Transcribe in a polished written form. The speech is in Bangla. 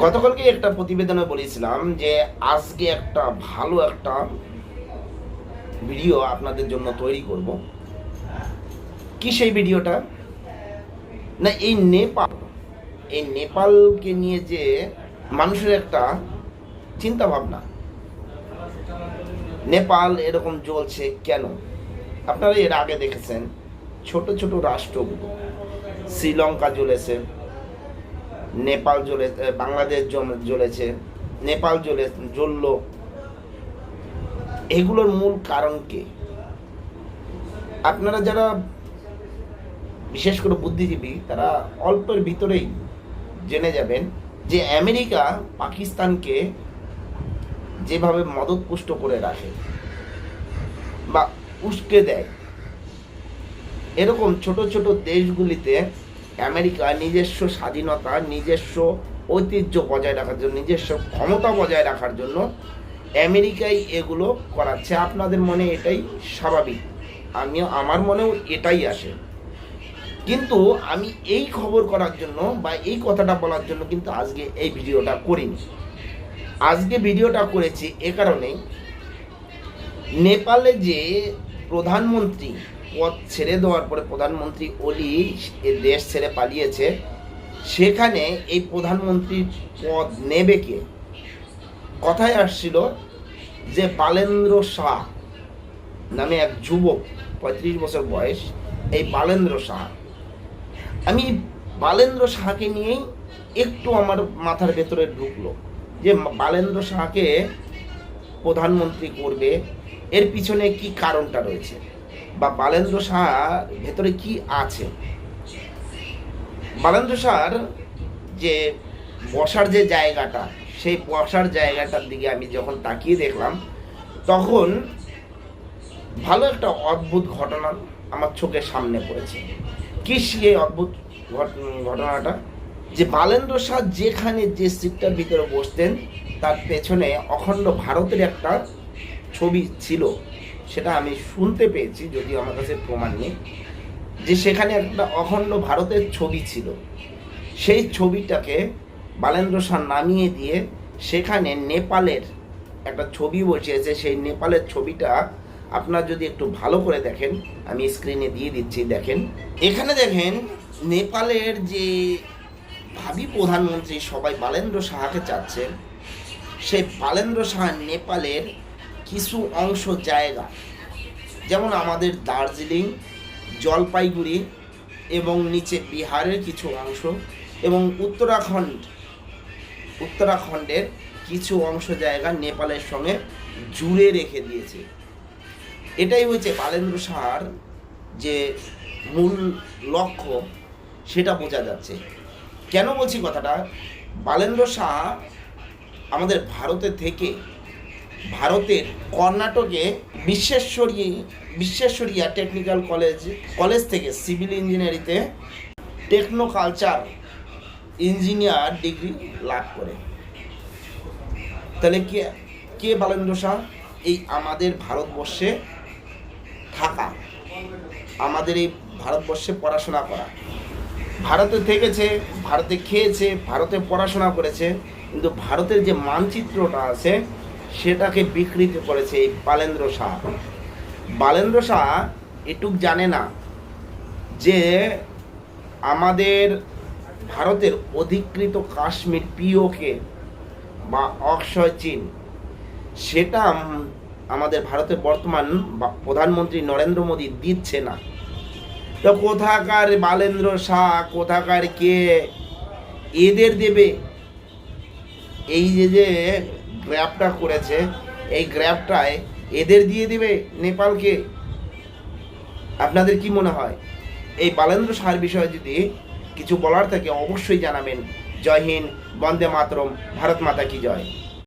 গতকালকে একটা প্রতিবেদনে বলেছিলাম যে আজকে একটা ভালো একটা ভিডিও আপনাদের জন্য তৈরি করব। কি সেই ভিডিওটা? না, এই নেপালকে নিয়ে যে মানুষের একটা চিন্তা ভাবনা, নেপাল এরকম জ্বলছে কেন? আপনারা এর আগে দেখেছেন ছোট ছোট রাষ্ট্রগুলো, শ্রীলঙ্কা জ্বলেছে, নেপাল জ্বলে, বাংলাদেশ জ্বলেছে, নেপাল জ্বলল। এগুলোর মূল কারণ কি? আপনারা যারা বিশেষ করে বুদ্ধিজীবী তারা অল্পের ভিতরেই জেনে যাবেন যে আমেরিকা পাকিস্তানকে যেভাবে মদতপুষ্ট করে রাখে বা উস্কে দেয়, এরকম ছোট ছোট দেশগুলিতে আমেরিকা নিজস্ব স্বাধীনতা, নিজস্ব ঐতিহ্য বজায় রাখার জন্য, নিজস্ব ক্ষমতা বজায় রাখার জন্য আমেরিকাই এগুলো করাচ্ছে। আপনাদের মনে এটাই স্বাভাবিক, আমার মনেও এটাই আসে। কিন্তু আমি এই খবর করার জন্য বা এই কথাটা বলার জন্য কিন্তু আজকে এই ভিডিওটা করিনি। আজকে ভিডিওটা করেছি এ কারণেই, নেপালে যে প্রধানমন্ত্রী পদ ছেড়ে দেওয়ার পরে প্রধানমন্ত্রী ওলি দেশ ছেড়ে পালিয়েছে, সেখানে এই প্রধানমন্ত্রীর পদ নেবে কে? কথায় আসছিল যে বালেন্দ্র শাহ নামে এক যুবক, 35 বছর বয়স, এই বালেন্দ্র শাহ। আমি বালেন্দ্র শাহকে নিয়েই একটু আমার মাথার ভেতরে ঢুকলো যে বালেন্দ্র শাহকে প্রধানমন্ত্রী করবে, এর পিছনে কি কারণটা রয়েছে বা বালেন্দ্র শাহ ভেতরে কি আছে। বালেন্দ্র শাহর যে বসার যে জায়গাটা, সেই বসার জায়গাটার দিকে আমি যখন তাকিয়ে দেখলাম, তখন ভালো একটা অদ্ভুত ঘটনা আমার চোখের সামনে পড়েছে। কি সেই অদ্ভুত ঘটনাটা? যে বালেন্দ্র শাহ যেখানে যে সিটটার ভিতরে বসতেন তার পেছনে অখণ্ড ভারতের একটা ছবি ছিল। সেটা আমি শুনতে পেয়েছি, যদিও আমার কাছে প্রমাণ নেই, যে সেখানে একটা অখণ্ড ভারতের ছবি ছিল। সেই ছবিটাকে বালেন্দ্র শাহ নামিয়ে দিয়ে সেখানে নেপালের একটা ছবি বসিয়েছে। সেই নেপালের ছবিটা আপনারা যদি একটু ভালো করে দেখেন, আমি স্ক্রিনে দিয়ে দিচ্ছি, দেখেন। এখানে দেখেন নেপালের যে ভাবি প্রধানমন্ত্রী সবাই বালেন্দ্র শাহকে চাচ্ছে, সেই বালেন্দ্র শাহ নেপালের কিছু অংশ জায়গা, যেমন আমাদের দার্জিলিং, জলপাইগুড়ি এবং নিচে বিহারের কিছু অংশ এবং উত্তরাখণ্ডের কিছু অংশ জায়গা নেপালের সঙ্গে জুড়ে রেখে দিয়েছে। এটাই হচ্ছে বালেন্দ্র শাহর যে মূল লক্ষ্য, সেটা বোঝা যাচ্ছে। কেন বলছি কথাটা? বালেন্দ্র শাহ আমাদের ভারতে থেকে, ভারতের কর্ণাটকে বিশ্বেশ্বরিয়া টেকনিক্যাল কলেজ থেকে সিভিল ইঞ্জিনিয়ারিংতে টেকনোকালচার ইঞ্জিনিয়ার ডিগ্রি লাভ করে। তাহলে কে বালেন্দ্র শাহ? এই আমাদের ভারতবর্ষে থাকা, আমাদের এই ভারতবর্ষে পড়াশোনা করা, ভারতে থেকেছে, ভারতে খেয়েছে, ভারতে পড়াশোনা করেছে, কিন্তু ভারতের যে মানচিত্রটা আছে সেটাকে বিকৃত করেছে এই বালেন্দ্র শাহ। বালেন্দ্র শাহ এটুক জানে না যে আমাদের ভারতের অধিকৃত কাশ্মীর পিওকে বা অক্ষয় চীন, সেটা আমাদের ভারতের বর্তমান প্রধানমন্ত্রী নরেন্দ্র মোদী দিচ্ছে না। তো কোথাকার বালেন্দ্র শাহ, কোথাকার কে এদের দেবে? এই যে গ্র্যাবটা করেছে, এই গ্র্যাবটায় এদের দিয়ে দিবে নেপালকে? আপনাদের কি মনে হয়? এই বালেন্দ্র শাহর বিষয়ে যদি কিছু বলার থাকে অবশ্যই জানাবেন। জয় হিন্দ, বন্দে মাতরম, ভারত মাতা কি জয়।